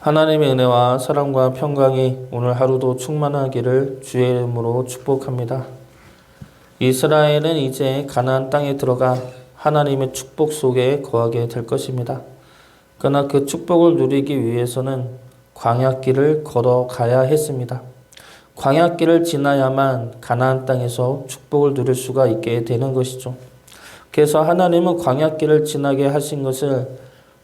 하나님의 은혜와 사랑과 평강이 오늘 하루도 충만하기를 주의 이름으로 축복합니다. 이스라엘은 이제 가나안 땅에 들어가 하나님의 축복 속에 거하게 될 것입니다. 그러나 그 축복을 누리기 위해서는 광야길을 걸어가야 했습니다. 광야길을 지나야만 가나안 땅에서 축복을 누릴 수가 있게 되는 것이죠. 그래서 하나님은 광야길을 지나게 하신 것을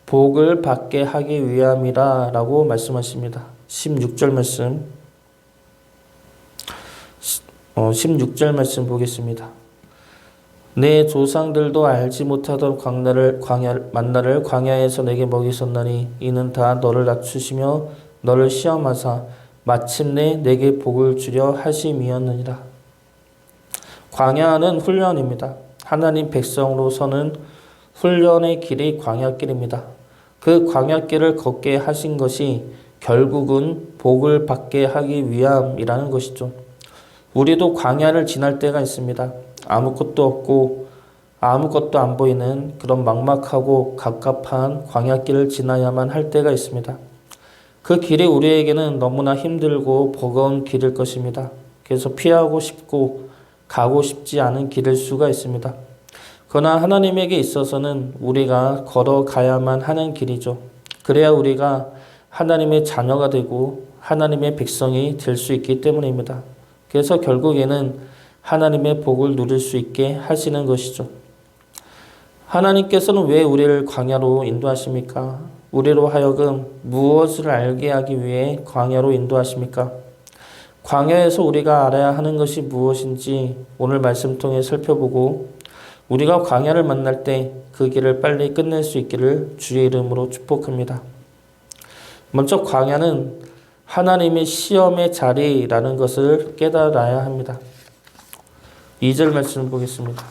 복을 받게 하기 위함이라 라고 말씀하십니다. 16절 말씀 16절 말씀 보겠습니다. 내 조상들도 알지 못하던 만나를 광야에서 내게 먹이셨나니 이는 다 너를 낮추시며 너를 시험하사 마침내 내게 복을 주려 하심이었느니라. 광야는 훈련입니다. 하나님 백성으로서는 훈련의 길이 광야길입니다. 그 광야길을 걷게 하신 것이 결국은 복을 받게 하기 위함이라는 것이죠. 우리도 광야를 지날 때가 있습니다. 아무것도 없고 아무것도 안 보이는 그런 막막하고 갑갑한 광야길을 지나야만 할 때가 있습니다. 그 길이 우리에게는 너무나 힘들고 버거운 길일 것입니다. 그래서 피하고 싶고 가고 싶지 않은 길일 수가 있습니다. 그러나 하나님에게 있어서는 우리가 걸어가야만 하는 길이죠. 그래야 우리가 하나님의 자녀가 되고 하나님의 백성이 될 수 있기 때문입니다. 그래서 결국에는 하나님의 복을 누릴 수 있게 하시는 것이죠. 하나님께서는 왜 우리를 광야로 인도하십니까? 우리로 하여금 무엇을 알게 하기 위해 광야로 인도하십니까? 광야에서 우리가 알아야 하는 것이 무엇인지 오늘 말씀 통해 살펴보고 우리가 광야를 만날 때 그 길을 빨리 끝낼 수 있기를 주의 이름으로 축복합니다. 먼저 광야는 하나님의 시험의 자리라는 것을 깨달아야 합니다. 2절 말씀을 보겠습니다.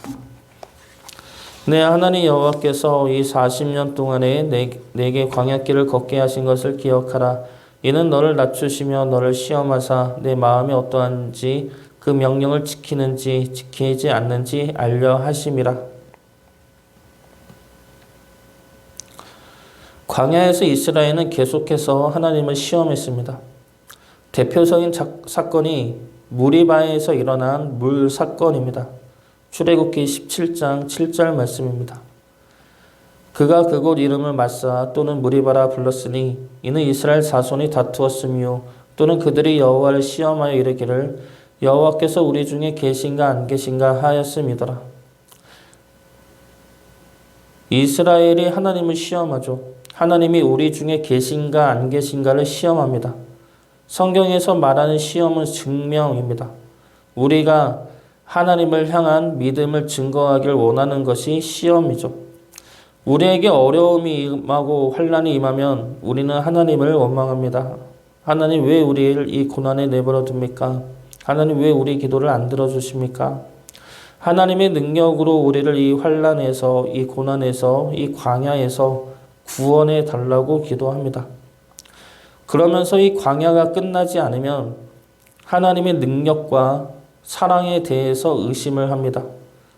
내 하나님 여호와께서 이 40년 동안에 내게 광야길을 걷게 하신 것을 기억하라. 이는 너를 낮추시며 너를 시험하사 내 마음이 어떠한지 그 명령을 지키는지 지키지 않는지 알려 하심이라. 광야에서 이스라엘은 계속해서 하나님을 시험했습니다. 대표적인 사건이 무리바에서 일어난 물 사건입니다. 출애굽기 17장 7절 말씀입니다. 그가 그곳 이름을 마사 또는 무리바라 불렀으니 이는 이스라엘 자손이 다투었으며 또는 그들이 여호와를 시험하여 이르기를 여호와께서 우리 중에 계신가 안 계신가 하였음이더라. 이스라엘이 하나님을 시험하죠. 하나님이 우리 중에 계신가 안 계신가를 시험합니다. 성경에서 말하는 시험은 증명입니다. 우리가 하나님을 향한 믿음을 증거하길 원하는 것이 시험이죠. 우리에게 어려움이 임하고 환난이 임하면 우리는 하나님을 원망합니다. 하나님 왜 우리를 이 고난에 내버려 둡니까? 하나님 왜 우리 기도를 안 들어주십니까? 하나님의 능력으로 우리를 이 환난에서 이 고난에서 이 광야에서 구원해 달라고 기도합니다. 그러면서 이 광야가 끝나지 않으면 하나님의 능력과 사랑에 대해서 의심을 합니다.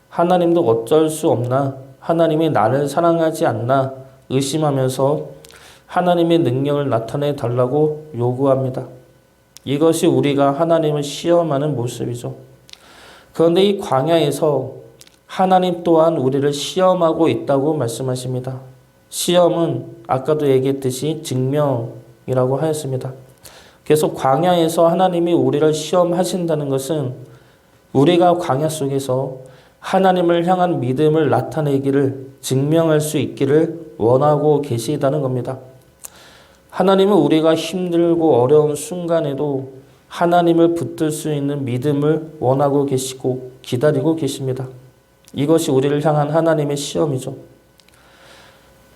하나님도 어쩔 수 없나? 하나님이 나를 사랑하지 않나? 의심하면서 하나님의 능력을 나타내 달라고 요구합니다. 이것이 우리가 하나님을 시험하는 모습이죠. 그런데 이 광야에서 하나님 또한 우리를 시험하고 있다고 말씀하십니다. 시험은 아까도 얘기했듯이 증명이라고 하였습니다. 그래서 광야에서 하나님이 우리를 시험하신다는 것은 우리가 광야 속에서 하나님을 향한 믿음을 나타내기를 증명할 수 있기를 원하고 계시다는 겁니다. 하나님은 우리가 힘들고 어려운 순간에도 하나님을 붙들 수 있는 믿음을 원하고 계시고 기다리고 계십니다. 이것이 우리를 향한 하나님의 시험이죠.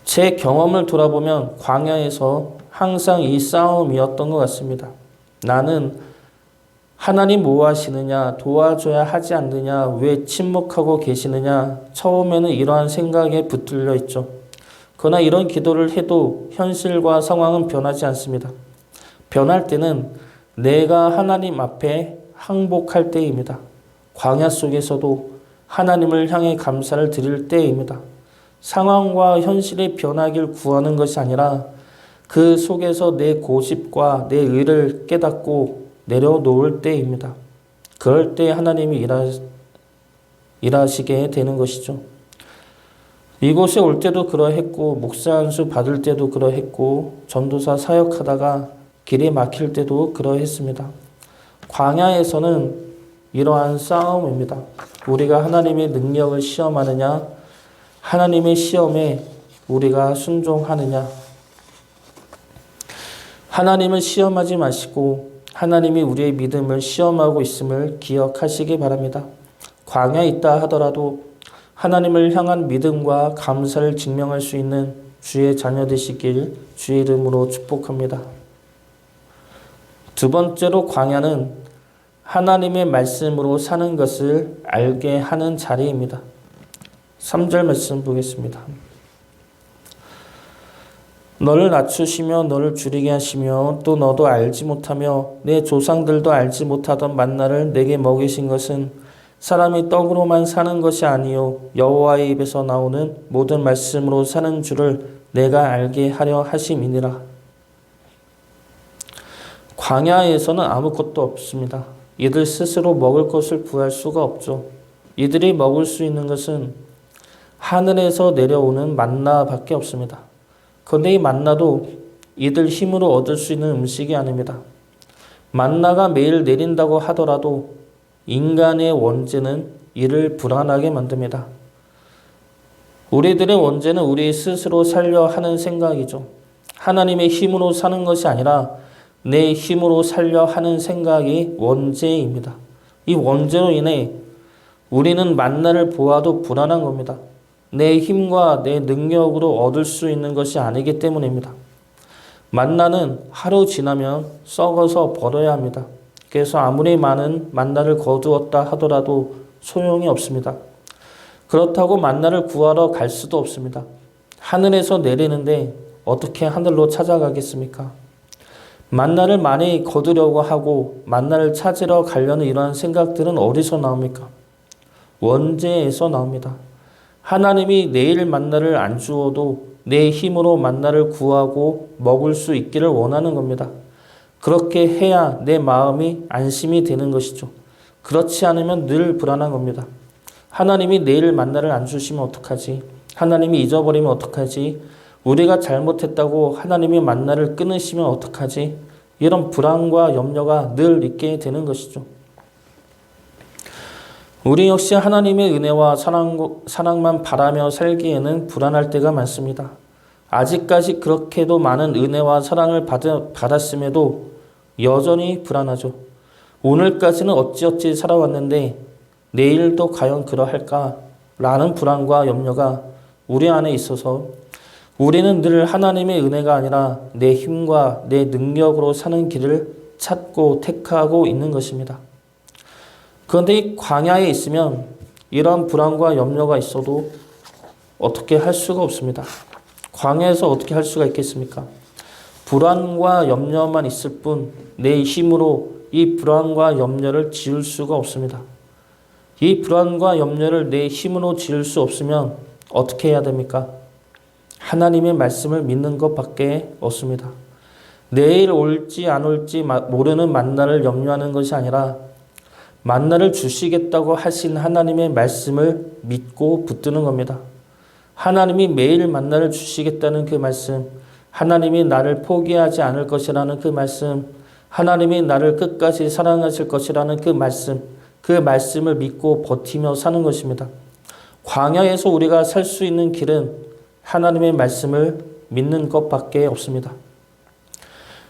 제 경험을 돌아보면 광야에서 항상 이 싸움이었던 것 같습니다. 나는 하나님 뭐 하시느냐, 도와줘야 하지 않느냐, 왜 침묵하고 계시느냐, 처음에는 이러한 생각에 붙들려 있죠. 그러나 이런 기도를 해도 현실과 상황은 변하지 않습니다. 변할 때는 내가 하나님 앞에 항복할 때입니다. 광야 속에서도 하나님을 향해 감사를 드릴 때입니다. 상황과 현실이 변하길 구하는 것이 아니라 그 속에서 내 고집과 내 의를 깨닫고 내려놓을 때입니다. 그럴 때 하나님이 일하시게 되는 것이죠. 이곳에 올 때도 그러했고 목사 안수 받을 때도 그러했고 전도사 사역하다가 길이 막힐 때도 그러했습니다. 광야에서는 이러한 싸움입니다. 우리가 하나님의 능력을 시험하느냐, 하나님의 시험에 우리가 순종하느냐. 하나님을 시험하지 마시고 하나님이 우리의 믿음을 시험하고 있음을 기억하시기 바랍니다. 광야에 있다 하더라도 하나님을 향한 믿음과 감사를 증명할 수 있는 주의 자녀 되시길 주의 이름으로 축복합니다. 두 번째로 광야는 하나님의 말씀으로 사는 것을 알게 하는 자리입니다. 3절 말씀 보겠습니다. 너를 낮추시며 너를 줄이게 하시며 또 너도 알지 못하며 내 조상들도 알지 못하던 만나를 내게 먹이신 것은 사람이 떡으로만 사는 것이 아니요 여호와의 입에서 나오는 모든 말씀으로 사는 줄을 내가 알게 하려 하심이니라. 광야에서는 아무것도 없습니다. 이들 스스로 먹을 것을 구할 수가 없죠. 이들이 먹을 수 있는 것은 하늘에서 내려오는 만나밖에 없습니다. 그런데 이 만나도 이들 힘으로 얻을 수 있는 음식이 아닙니다. 만나가 매일 내린다고 하더라도 인간의 원죄는 이를 불안하게 만듭니다. 우리들의 원죄는 우리 스스로 살려 하는 생각이죠. 하나님의 힘으로 사는 것이 아니라 내 힘으로 살려 하는 생각이 원죄입니다. 이 원죄로 인해 우리는 만나를 보아도 불안한 겁니다. 내 힘과 내 능력으로 얻을 수 있는 것이 아니기 때문입니다. 만나는 하루 지나면 썩어서 버려야 합니다. 그래서 아무리 많은 만나를 거두었다 하더라도 소용이 없습니다. 그렇다고 만나를 구하러 갈 수도 없습니다. 하늘에서 내리는데 어떻게 하늘로 찾아가겠습니까? 만나를 많이 거두려고 하고 만나를 찾으러 가려는 이러한 생각들은 어디서 나옵니까? 원죄에서 나옵니다. 하나님이 내일 만나를 안 주어도 내 힘으로 만나를 구하고 먹을 수 있기를 원하는 겁니다. 그렇게 해야 내 마음이 안심이 되는 것이죠. 그렇지 않으면 늘 불안한 겁니다. 하나님이 내일 만나를 안 주시면 어떡하지? 하나님이 잊어버리면 어떡하지? 우리가 잘못했다고 하나님이 만나를 끊으시면 어떡하지? 이런 불안과 염려가 늘 있게 되는 것이죠. 우리 역시 하나님의 은혜와 사랑만 바라며 살기에는 불안할 때가 많습니다. 아직까지 그렇게도 많은 은혜와 사랑을 받았음에도 여전히 불안하죠. 오늘까지는 어찌어찌 살아왔는데 내일도 과연 그러할까? 라는 불안과 염려가 우리 안에 있어서 우리는 늘 하나님의 은혜가 아니라 내 힘과 내 능력으로 사는 길을 찾고 택하고 있는 것입니다. 그런데 이 광야에 있으면 이런 불안과 염려가 있어도 어떻게 할 수가 없습니다. 광야에서 어떻게 할 수가 있겠습니까? 불안과 염려만 있을 뿐 내 힘으로 이 불안과 염려를 지울 수가 없습니다. 이 불안과 염려를 내 힘으로 지울 수 없으면 어떻게 해야 됩니까? 하나님의 말씀을 믿는 것밖에 없습니다. 내일 올지 안 올지 모르는 만나를 염려하는 것이 아니라 만나를 주시겠다고 하신 하나님의 말씀을 믿고 붙드는 겁니다. 하나님이 매일 만나를 주시겠다는 그 말씀, 하나님이 나를 포기하지 않을 것이라는 그 말씀, 하나님이 나를 끝까지 사랑하실 것이라는 그 말씀을 믿고 버티며 사는 것입니다. 광야에서 우리가 살 수 있는 길은 하나님의 말씀을 믿는 것밖에 없습니다.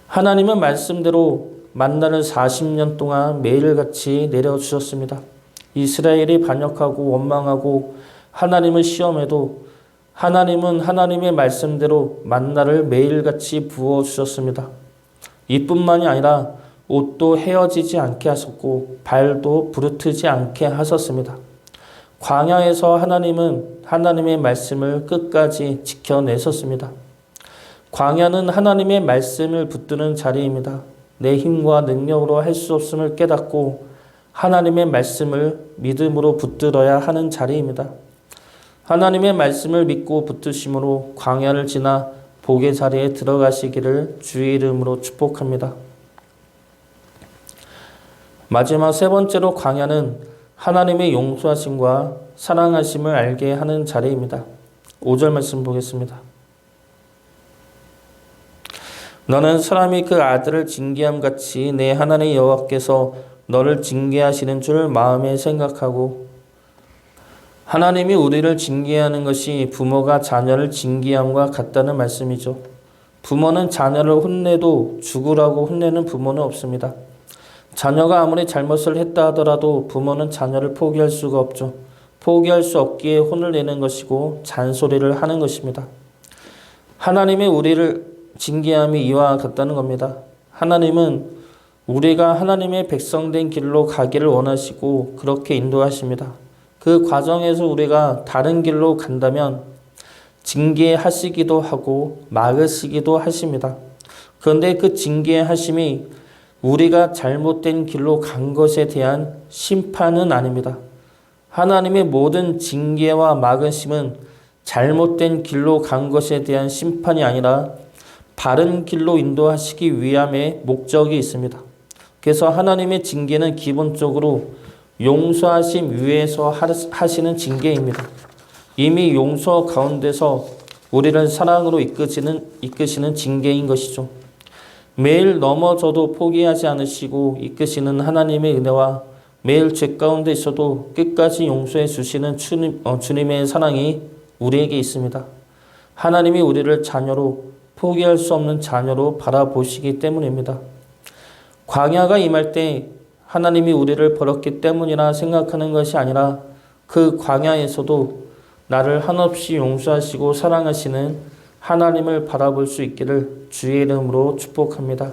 하나님은 말씀대로 만나를 40년 동안 매일같이 내려주셨습니다. 이스라엘이 반역하고 원망하고 하나님을 시험해도 하나님은 하나님의 말씀대로 만나를 매일같이 부어주셨습니다. 이뿐만이 아니라 옷도 헤어지지 않게 하셨고 발도 부르트지 않게 하셨습니다. 광야에서 하나님은 하나님의 말씀을 끝까지 지켜내셨습니다. 광야는 하나님의 말씀을 붙드는 자리입니다. 내 힘과 능력으로 할 수 없음을 깨닫고 하나님의 말씀을 믿음으로 붙들어야 하는 자리입니다. 하나님의 말씀을 믿고 붙드심으로 광야를 지나 복의 자리에 들어가시기를 주의 이름으로 축복합니다. 마지막 세 번째로 광야는 하나님의 용서하심과 사랑하심을 알게 하는 자리입니다. 5절 말씀 보겠습니다. 너는 사람이 그 아들을 징계함 같이 내 하나님 여호와께서 너를 징계하시는 줄 마음에 생각하고, 하나님이 우리를 징계하는 것이 부모가 자녀를 징계함과 같다는 말씀이죠. 부모는 자녀를 혼내도 죽으라고 혼내는 부모는 없습니다. 자녀가 아무리 잘못을 했다 하더라도 부모는 자녀를 포기할 수가 없죠. 포기할 수 없기에 혼을 내는 것이고 잔소리를 하는 것입니다. 하나님의 우리를 징계함이 이와 같다는 겁니다. 하나님은 우리가 하나님의 백성된 길로 가기를 원하시고 그렇게 인도하십니다. 그 과정에서 우리가 다른 길로 간다면 징계하시기도 하고 막으시기도 하십니다. 그런데 그 징계하심이 우리가 잘못된 길로 간 것에 대한 심판은 아닙니다. 하나님의 모든 징계와 막으심은 잘못된 길로 간 것에 대한 심판이 아니라 바른 길로 인도하시기 위함의 목적이 있습니다. 그래서 하나님의 징계는 기본적으로 용서하심 위에서 하시는 징계입니다. 이미 용서 가운데서 우리를 사랑으로 이끄시는 징계인 것이죠. 매일 넘어져도 포기하지 않으시고 이끄시는 하나님의 은혜와 매일 죄 가운데 있어도 끝까지 용서해 주시는 주님의 사랑이 우리에게 있습니다. 하나님이 우리를 자녀로, 포기할 수 없는 자녀로 바라보시기 때문입니다. 광야가 임할 때 하나님이 우리를 버렸기 때문이라 생각하는 것이 아니라 그 광야에서도 나를 한없이 용서하시고 사랑하시는 하나님을 바라볼 수 있기를 주의 이름으로 축복합니다.